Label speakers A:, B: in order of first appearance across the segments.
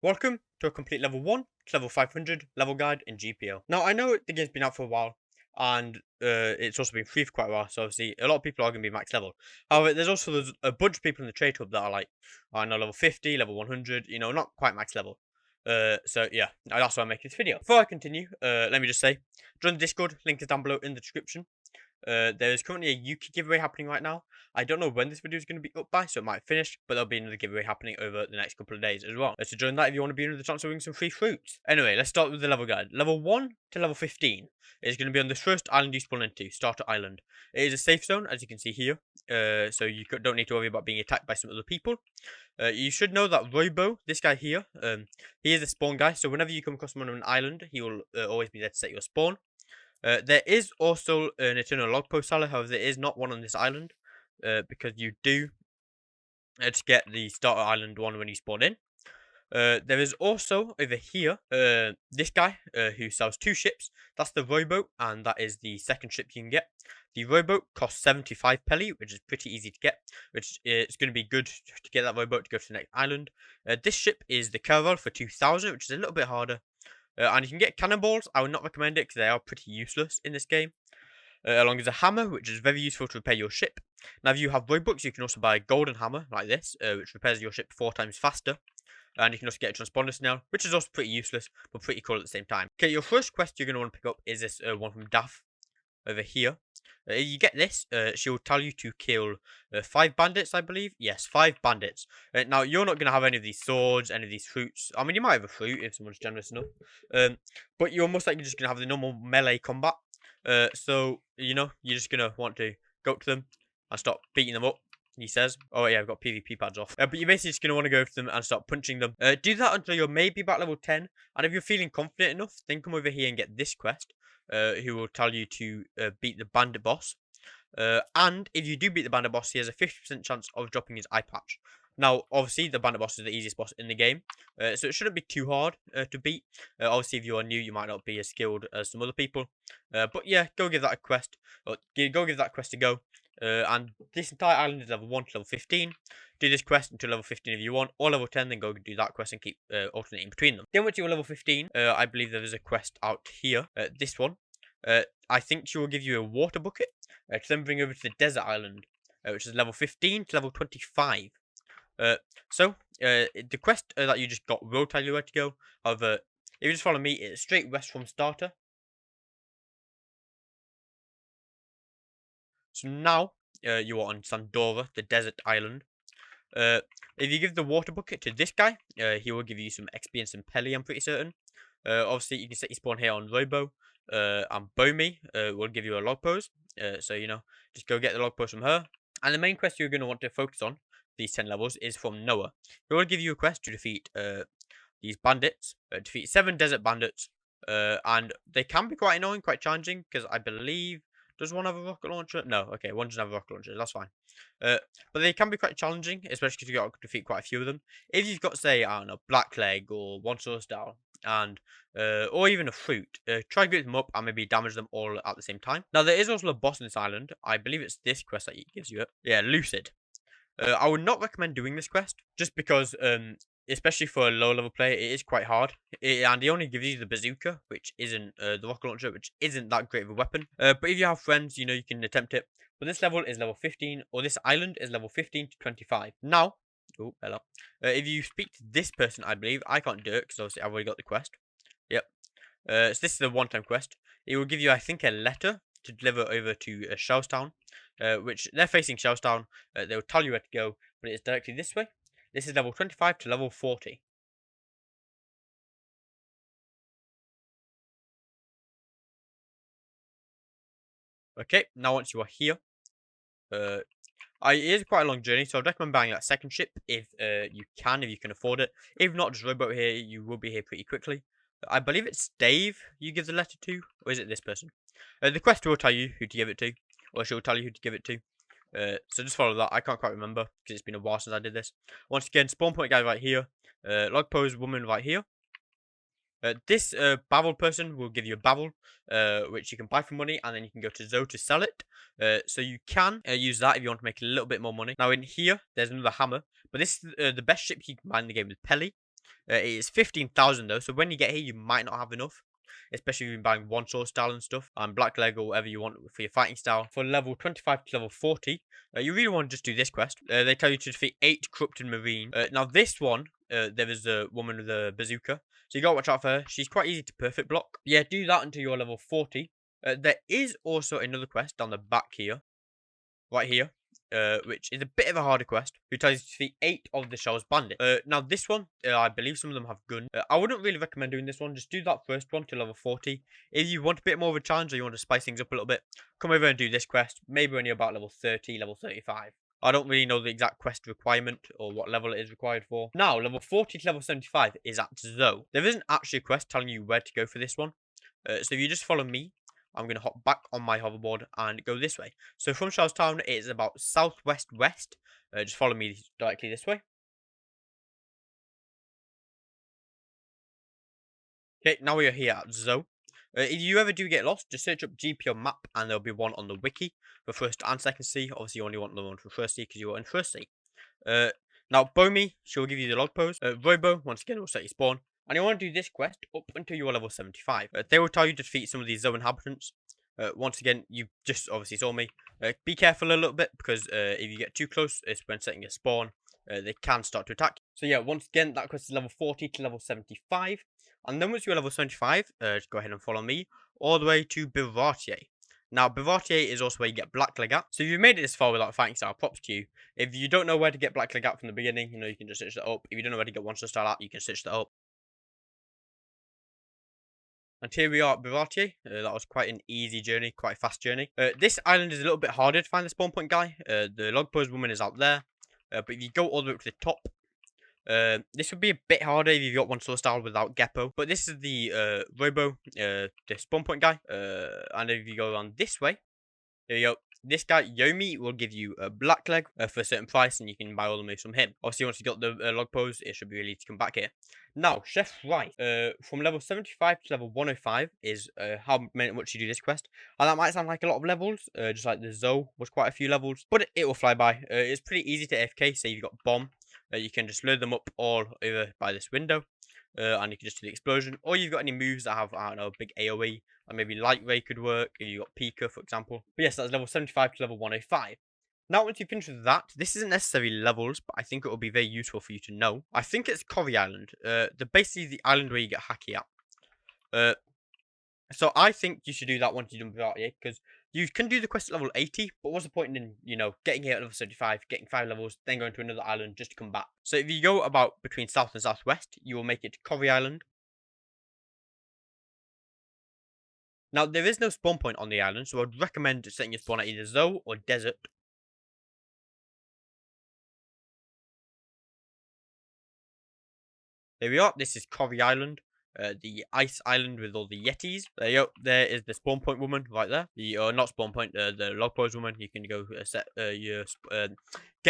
A: Welcome to a complete level 1 to level 500 level guide in GPO. Now, I know the game's been out for a while, and it's also been free for quite a while, so obviously a lot of people are going to be max level. However, there's a bunch of people in the trade hub that are like, I know, level 50, level 100, not quite max level. So yeah, that's why I'm making this video. Before I continue, let me just say, join the Discord, link is down below in the description. There is currently a Yuki giveaway happening right now. I don't know when this video is going to be up by, so it might finish, but there'll be another giveaway happening over the next couple of days as well. So join that if you want to be in with the chance of winning some free fruits. Anyway, let's start with the level guide. Level 1 to level 15 is going to be on the first island you spawn into, Starter Island. It is a safe zone, as you can see here, so you don't need to worry about being attacked by some other people. You should know that Robo, this guy here, he is a spawn guy, so whenever you come across him on an island, he will always be there to set your spawn. There is also an eternal log post seller, however, there is not one on this island, because you do to get the starter island one when you spawn in. There is also over here this guy who sells 2 ships. That's the rowboat, and that is the second ship you can get. The rowboat costs 75 pelly, which is pretty easy to get, which is going to be good to get that rowboat to go to the next island. This ship is the caravel for 2,000, which is a little bit harder. And you can get cannonballs. I would not recommend it because they are pretty useless in this game. Along with a hammer, which is very useful to repair your ship. Now, if you have Robux, you can also buy a golden hammer like this, which repairs your ship 4 times faster. And you can also get a transponder snail, which is also pretty useless, but pretty cool at the same time. Okay, your first quest you're going to want to pick up is this one from Daff over here. You get this, she will tell you to kill 5 bandits, I believe. Yes, 5 bandits. Now, you're not going to have any of these swords, any of these fruits. I mean, you might have a fruit if someone's generous enough. But you're most likely just going to have the normal melee combat. So, you're just going to want to go up to them and start beating them up. He says, oh yeah, I've got PvP pads off. But you're basically just going to want to go to them and start punching them. Do that until you're maybe about level 10. And if you're feeling confident enough, then come over here and get this quest. Who will tell you to beat the bandit boss. And if you do beat the bandit boss, he has a 50% chance of dropping his eye patch. Now, obviously, the bandit boss is the easiest boss in the game, so it shouldn't be too hard to beat. Obviously, if you are new, you might not be as skilled as some other people. But yeah, go give that a quest. Or go give that quest a go. And this entire island is level 1 to level 15. Do this quest until level 15 if you want, or level 10, then go do that quest and keep alternating between them. Then once you're level 15, I believe there is a quest out here, this one. I think she will give you a water bucket to then bring over to the desert island, which is level 15 to level 25. So the quest that you just got will tell you where to go. However, if you just follow me, it's straight west from starter. So now you are on Sandora, the desert island. If you give the water bucket to this guy, he will give you some XP and some pelly, I'm pretty certain. Obviously, you can set your spawn here on Robo, and Bomi will give you a log pose. So, just go get the log pose from her. And the main quest you're going to want to focus on, these 10 levels, is from Noah. He will give you a quest to defeat these bandits, defeat 7 desert bandits. And they can be quite annoying, quite challenging, because I believe... Does one have a rocket launcher? No, okay, one doesn't have a rocket launcher, that's fine. But they can be quite challenging, especially because you've got to defeat quite a few of them. If you've got, say, I don't know, Blackleg or One Sword Style, and or even a fruit, try to get them up and maybe damage them all at the same time. Now, there is also a boss in this island. I believe it's this quest that gives you it. Yeah, Lucid. I would not recommend doing this quest, just because, especially for a low level player, it is quite hard. And he only gives you the bazooka, which isn't the rocket launcher, which isn't that great of a weapon. But if you have friends, you can attempt it. But this level is level 15, or this island is level 15 to 25. Now, oh, hello. If you speak to this person, I believe, I can't do it, because obviously I've already got the quest. Yep. So this is a one-time quest. It will give you, I think, a letter to deliver over to Shellstown, which they're facing Shellstown. They will tell you where to go, but it's directly this way. This is level 25 to level 40. Okay, now once you are here, it is quite a long journey, so I'd recommend buying that second ship if you can afford it. If not, just rowboat here, you will be here pretty quickly. I believe it's Dave you give the letter to, or is it this person? The quest will tell you who to give it to, or she'll tell you who to give it to. So just follow that. I can't quite remember because it's been a while since I did this. Once again, spawn point guy right here, log pose woman right here. This Bavel person will give you a Bavel, which you can buy for money, and then you can go to Zoe to sell it. So you can use that if you want to make a little bit more money. Now in here, there's another hammer, but this is the best ship you can buy in the game with Pelly. It is 15,000 though, so when you get here, you might not have enough. Especially if you're buying one sword style and stuff, and black leg or whatever you want for your fighting style. For level 25 to level 40, you really want to just do this quest. They tell you to defeat 8 corrupted marine. Now this one, there is a woman with a bazooka, so you gotta watch out for her. She's quite easy to perfect block. Yeah, do that until you're level 40. There is also another quest down the back here, right here, which is a bit of a harder quest, who tells you to defeat 8 of the shell's bandits. Now this one, I believe some of them have guns. I wouldn't really recommend doing this one, just do that first one to level 40. If you want a bit more of a challenge or you want to spice things up a little bit, come over and do this quest, maybe when you're about level 30, level 35. I don't really know the exact quest requirement or what level it is required for. Now, level 40 to level 75 is at Zoe. There isn't actually a quest telling you where to go for this one. So if you just follow me, I'm going to hop back on my hoverboard and go this way. So from Charlestown, it is about southwest west. Just follow me directly this way. Okay, now we are here at Zoe. If you ever do get lost, just search up GPO map and there'll be one on the wiki for first and second sea. Obviously, you only want the one for first sea because you're in first sea. Now, Bomi, she'll give you the log post. Robo, once again, will set you spawn. And you want to do this quest up until you're level 75. They will tell you to defeat some of these Zoe inhabitants. Once again, you just obviously saw me. Be careful a little bit because if you get too close, it's when setting a spawn, they can start to attack. So yeah, once again, that quest is level 40 to level 75. And then once you're level 75, just go ahead and follow me all the way to Bivatier. Now, Bivatier is also where you get Blackleg at. So if you've made it this far without fighting style, props to you. If you don't know where to get Blackleg at from the beginning, you can just search that up. If you don't know where to get one style at, you can search that up. And here we are at Bivatier. That was quite an easy journey, quite a fast journey. This island is a little bit harder to find the spawn point guy. The log post woman is out there. But if you go all the way up to the top, this would be a bit harder if you've got one sword style without Geppo. But this is the Robo, the spawn point guy. And if you go around this way, there you go. This guy, Yomi, will give you a black leg for a certain price, and you can buy all the moves from him. Obviously, once you got the log pose, it should be really easy to come back here. Now, Chef Rice, from level 75 to level 105 is how much you do this quest. And that might sound like a lot of levels, just like the Zoe was quite a few levels, but it will fly by. It's pretty easy to AFK. Say you've got bomb, you can just load them up all over by this window. And you can just do the explosion, or you've got any moves that have, I don't know, big AoE, or maybe light ray could work if you got Pika, for example. But yes, that's level 75 to level 105. Now, once you finish with that, this isn't necessarily levels, but I think it will be very useful for you to know. I think it's Cory Island, basically the island where you get Haki at. So I think you should do that once you've done Bivatier, because you can do the quest at level 80, but what's the point in, getting here at level 75, getting 5 levels, then going to another island just to come back? So if you go about between south and southwest, you will make it to Cory Island. Now, there is no spawn point on the island, so I'd recommend setting your spawn at either Zoe or Desert. There we are, this is Cory Island. The ice island with all the yetis. There you go. There is the spawn point woman right there. Not spawn point, the log post woman. You can go get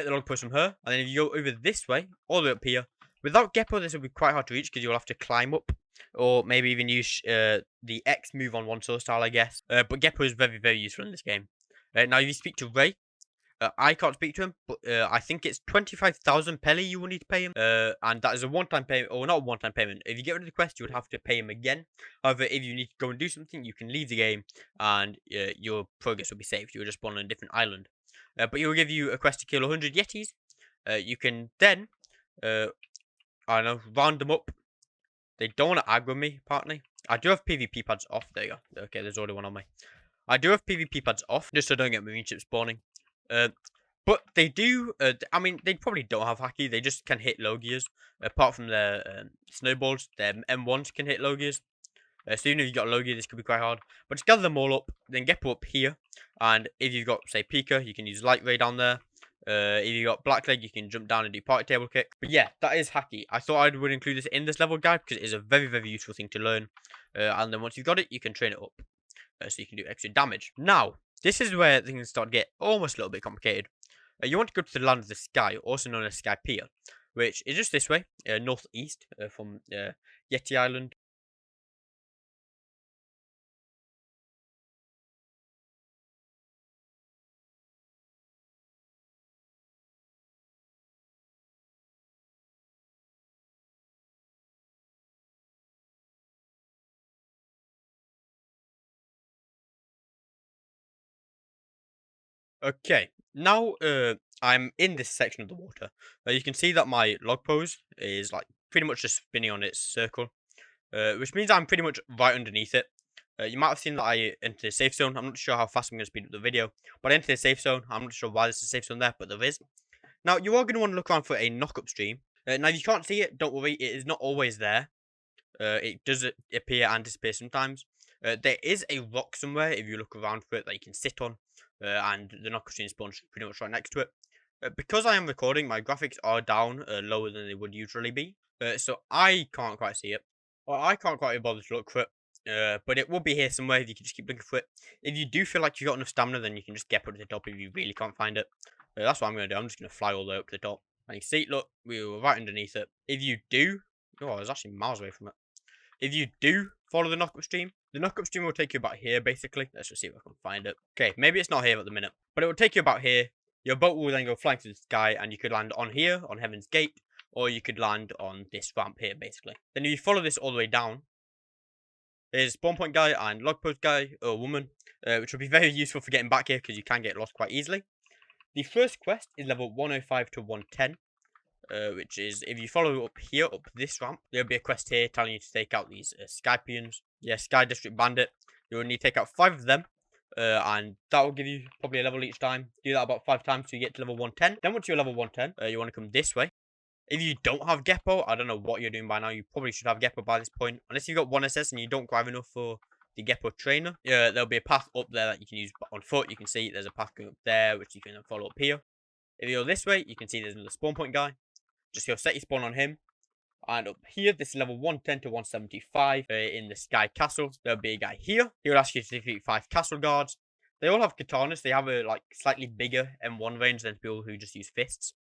A: the log post from her, and then if you go over this way, all the way up here, without Geppo, this will be quite hard to reach because you'll have to climb up, or maybe even use the X move on one sword style, I guess. But Geppo is very, very useful in this game. Now, if you speak to Ray, I can't speak to him, but I think it's 25,000 Pele you will need to pay him. And that is a one-time payment, or not a one-time payment. If you get rid of the quest, you would have to pay him again. However, if you need to go and do something, you can leave the game, and your progress will be saved. You'll just spawn on a different island. But he will give you a quest to kill 100 Yetis. You can then, I don't know, round them up. They don't want to aggro me, apparently. I do have PvP pads off. There you go. Okay, there's already one on me. I do have PvP pads off, just so I don't get marine ships spawning. But they do, I mean, they probably don't have Haki, they just can hit Logias. Apart from their snowballs, their M1s can hit Logias. So even if you've got Logia, this could be quite hard. But just gather them all up, then get up here. And if you've got, say, Pika, you can use Light Ray down there. If you've got Blackleg, you can jump down and do party table kick. But yeah, that is Haki. I thought I would include this in this level guide because it is a very, very useful thing to learn. And then once you've got it, you can train it up. So you can do extra damage. Now, this is where things start to get almost a little bit complicated. You want to go to the Land of the Sky, also known as Sky Pier, which is just this way, northeast from Yeti Island. Okay, now I'm in this section of the water. You can see that my log pose is like pretty much just spinning on its circle, which means I'm pretty much right underneath it. You might have seen that I entered the safe zone. I'm not sure how fast I'm going to speed up the video, but I entered the safe zone. I'm not sure why there's a safe zone there, but there is. Now, you are going to want to look around for a knock-up stream. Now, if you can't see it, don't worry. It is not always there. It does appear and disappear sometimes. There is a rock somewhere, if you look around for it, that you can sit on, and the knock-up stream spawns pretty much right next to it. Because I am recording, my graphics are down lower than they would usually be, so I can't quite see it. Well, I can't quite be bothered to look for it. But it will be here somewhere if you can just keep looking for it. If you do feel like you've got enough stamina, then you can just get up to the top if you really can't find it. That's what I'm going to do. I'm just going to fly all the way up to the top. And you can see, look, we were right underneath it. If you do... Oh, I was actually miles away from it. If you do follow the knock-up stream, the knock-up stream will take you about here, basically. Let's just see if I can find it. Okay, maybe it's not here at the minute. But it will take you about here. Your boat will then go flying through the sky, and you could land on here, on Heaven's Gate, or you could land on this ramp here, basically. Then if you follow this all the way down, there's spawn point guy and log post guy, or woman, which will be very useful for getting back here, because you can get lost quite easily. The first quest is level 105 to 110. Which is, if you follow up here, up this ramp, there'll be a quest here telling you to take out these Skypians. Yeah, Sky District Bandit. You'll need to take out 5 of them, and that will give you probably a level each time. Do that about 5 times till you get to level 110. Then once you're level 110, you want to come this way. If you don't have Geppo, I don't know what you're doing by now. You probably should have Geppo by this point. Unless you've got 1SS and you don't grab enough for the Geppo trainer. There'll be a path up there that you can use on foot. You can see there's a path going up there, which you can follow up here. If you go this way, you can see there's another spawn point guy. Just go set your spawn on him. And up here, this is level 110 to 175 in the Sky Castle. There'll be a guy here. He will ask you to defeat 5 castle guards. They all have katanas. They have a like slightly bigger M1 range than people who just use fists.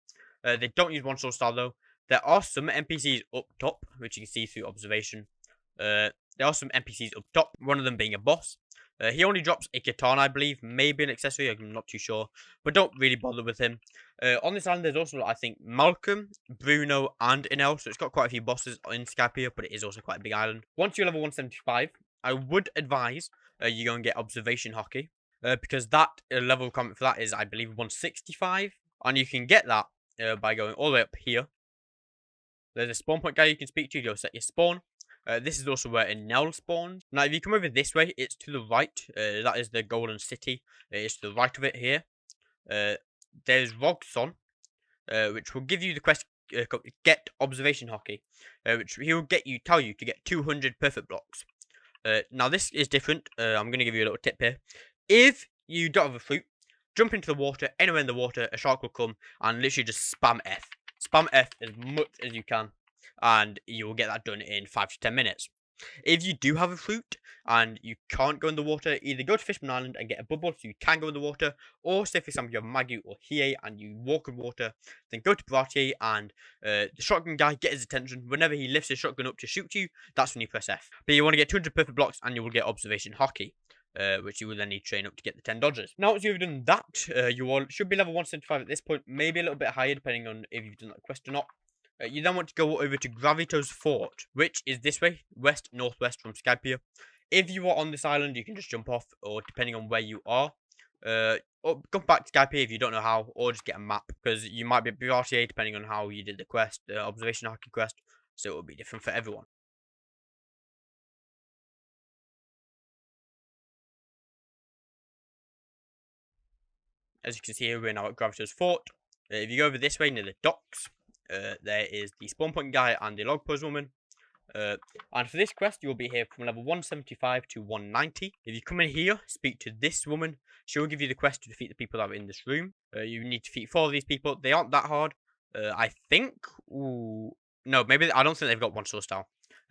A: They don't use one sword style though. There are some NPCs up top, which you can see through observation. There are some NPCs up top, one of them being a boss. He only drops a katana, I believe, maybe an accessory, I'm not too sure, but don't really bother with him. On this island, there's also, I think, Malcolm, Bruno, and Inel, so it's got quite a few bosses in Skypiea, but it is also quite a big island. Once you're level 175, I would advise you go and get Observation Haki, because that level requirement for that is, I believe, 165, and you can get that by going all the way up here. There's a spawn point guy you can speak to, go set your spawn. This is also where Enel spawns. Now, if you come over this way, it's to the right. That is the Golden City. It's to the right of it here. There's Rogson, which will give you the quest, Get Observation Haki, which he will tell you to get 200 perfect blocks. Now, this is different. I'm going to give you a little tip here. If you don't have a fruit, jump into the water. Anywhere in the water, a shark will come and literally just spam F. Spam F as much as you can, and you will get that done in 5 to 10 minutes. If you do have a fruit and you can't go in the water, either go to Fishman Island and get a bubble so you can go in the water, or say for example you have Magu or Hiei and you walk in water, then go to Baratier and the shotgun guy, get his attention. Whenever he lifts his shotgun up to shoot you, that's when you press F. But you want to get 200 perfect blocks and you will get Observation Haki, which you will then need to train up to get the 10 dodges. Now, once you've done that, you all should be level 175 at this point, maybe a little bit higher depending on if you've done that quest or not. You then want to go over to Gravito's Fort, which is this way, west-northwest from Skypiea. If you are on this island, you can just jump off, or depending on where you are, or come back to Skypiea if you don't know how, or just get a map, because you might be at Baratier depending on how you did the quest, the Observation Haki quest, so it will be different for everyone. As you can see here, we're now at Gravito's Fort. If you go over this way near the docks, there is the spawn point guy and the log pose woman. And for this quest, you will be here from level 175 to 190. If you come in here, speak to this woman, she will give you the quest to defeat the people that are in this room. You need to defeat 4 of these people. They aren't that hard. I think. Ooh, no, maybe I don't think they've got one source style.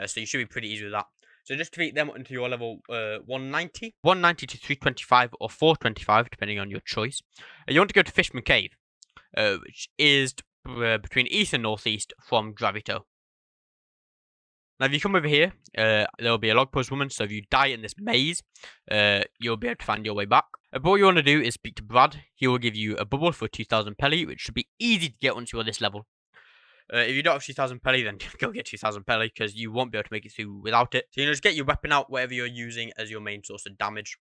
A: So you should be pretty easy with that. So just defeat them until your level 190. 190 to 325 or 425, depending on your choice. You want to go to Fishman Cave, which is between east and northeast from Gravito. Now, if you come over here, there will be a log post woman. So if you die in this maze, you'll be able to find your way back. But what you want to do is speak to Brad. He will give you a bubble for 2,000 pelly, which should be easy to get once you're on this level. If you don't have 2,000 pelly, then go get 2,000 pelly, because you won't be able to make it through without it. So just get your weapon out, whatever you're using as your main source of damage.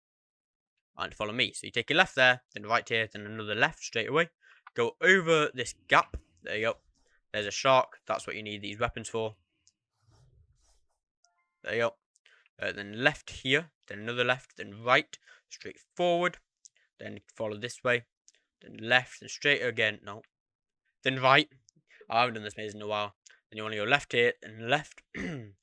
A: and follow me. So you take a left there, then right here, then another left straight away. Go over this gap. There you go. There's a shark. That's what you need these weapons for. There you go. Then left here, then another left, then right, straight forward. Then follow this way. Then left, then straight again. No. Then right. I haven't done this maze in a while. Then you want to go left here, and left. And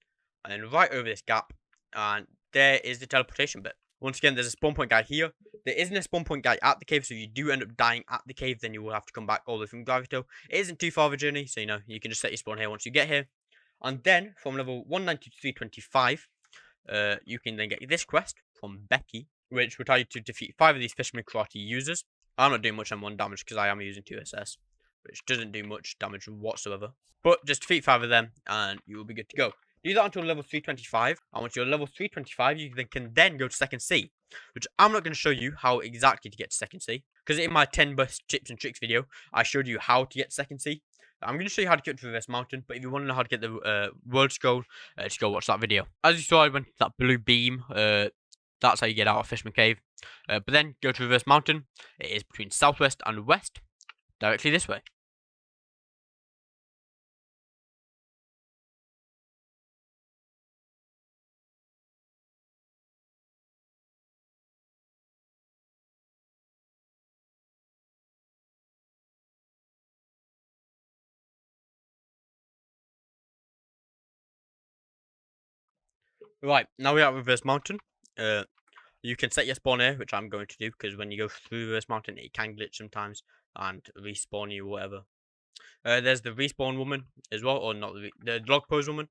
A: then right over this gap. And there is the teleportation bit. Once again, there's a spawn point guide here. There isn't a spawn point guide at the cave, so if you do end up dying at the cave, then you will have to come back all the way from Gravito. It isn't too far of a journey, so you can just set your spawn here once you get here. And then, from level 190 to 325, you can then get this quest from Becky, which will tell you to defeat 5 of these Fisherman Karate users. I'm not doing much on 1 damage because I am using 2 SS, which doesn't do much damage whatsoever. But just defeat 5 of them, and you will be good to go. Do that until level 325, and once you're level 325, you can then go to second C, which I'm not going to show you how exactly to get to second C, because in my 10 best tips and tricks video, I showed you how to get to second C. I'm going to show you how to get to Reverse Mountain, but if you want to know how to get the world scroll, just go watch that video. As you saw, I went to that blue beam, that's how you get out of Fisherman Cave, but then go to Reverse Mountain. It is between southwest and west, directly this way. Right, now we're at Reverse Mountain. You can set your spawn here, which I'm going to do, because when you go through Reverse Mountain, it can glitch sometimes and respawn you or whatever. There's the respawn woman as well, or not the log pose woman.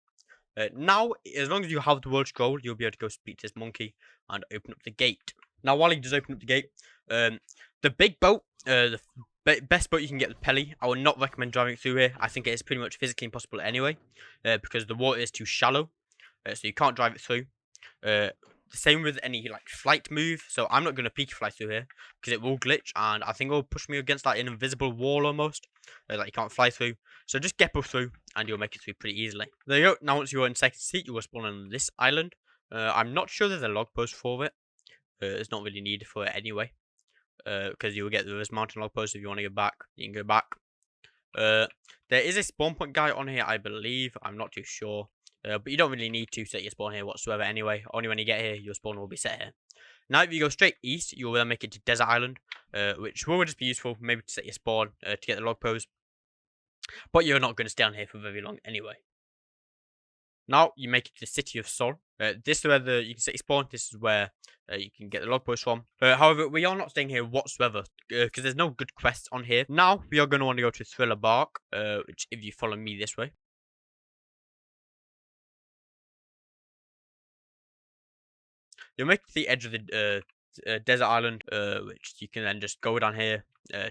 A: Now, as long as you have the world scroll, you'll be able to go speak to this monkey and open up the gate. Now, while he does open up the gate, the big boat, the best boat you can get with Pelly, I would not recommend driving through here. I think it is pretty much physically impossible anyway, because the water is too shallow, so you can't drive it through. The same with any like flight move, so I'm not going to peak fly through here because it will glitch, and I think it will push me against like an invisible wall almost that you can't fly through. So just get through and you'll make it through pretty easily. There you go. Now once you're in second seat, you will spawn on this island. I'm not sure there's a log post for it. It's not really needed for it anyway, because you will get this mountain log post. If you want to go back, you can go back. There is a spawn point guy on here, I believe. I'm not too sure. But you don't really need to set your spawn here whatsoever anyway. Only when you get here, your spawn will be set here. Now, if you go straight east, you will then make it to Desert Island, which will just be useful maybe to set your spawn to get the log pose. But you're not going to stay on here for very long anyway. Now, you make it to the City of Sol. This is where you can set your spawn. This is where you can get the log post from. However, we are not staying here whatsoever because there's no good quests on here. Now, we are going to want to go to Thriller Bark, which if you follow me this way. You'll make it to the edge of the desert island, which you can then just go down here,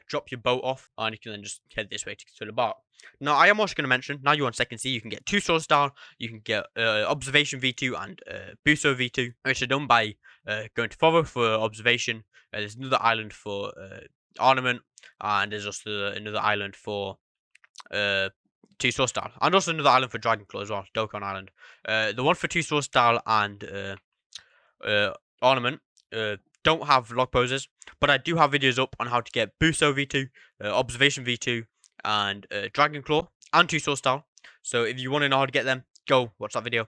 A: drop your boat off, and you can then just head this way to the bar. Now, I am also going to mention, now you're on second C, you can get 2 sword style, you can get observation V2 and Buso V2, which are done by going to Foro for observation. There's another island for ornament, and there's also another island for 2 sword style, and also another island for Dragon Claw as well, Dokkan Island. The one for 2 sword style and ornament don't have log poses, but I do have videos up on how to get Buso V2, Observation V2, and Dragon Claw, and 2 sword style. So if you want to know how to get them, go watch that video.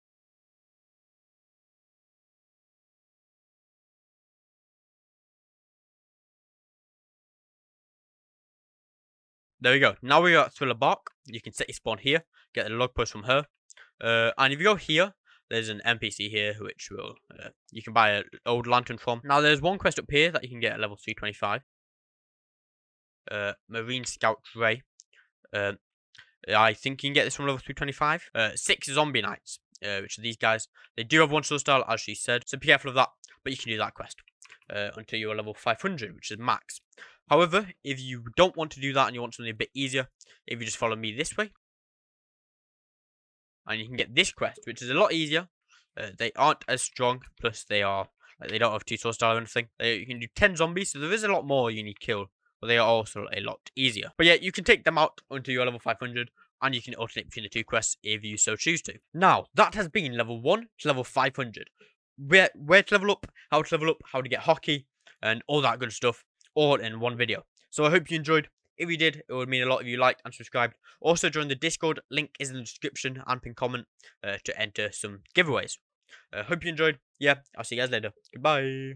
A: There we go. Now we got Thriller Bark. You can set your spawn here, get the log post from her, and if you go here, there's an NPC here which will you can buy an old lantern from. Now there's one quest up here that you can get at level 325. Marine Scout Ray. I think you can get this from level 325. 6 zombie knights, which are these guys. They do have 1 sword style, as she said, so be careful of that. But you can do that quest until you're level 500, which is max. However, if you don't want to do that and you want something a bit easier, if you just follow me this way, and you can get this quest, which is a lot easier. They aren't as strong, plus they are like they don't have 2 sword style or anything. You can do 10 zombies, so there is a lot more you need to kill, but they are also a lot easier. But yeah, you can take them out until you're level 500, and you can alternate between the 2 quests if you so choose to. Now, that has been level 1 to level 500. Where to level up, how to get Haki, and all that good stuff, all in one video. So I hope you enjoyed. If you did, it would mean a lot if you liked and subscribed. Also, join the Discord. Link is in the description and pinned comment to enter some giveaways. Hope you enjoyed. Yeah, I'll see you guys later. Goodbye.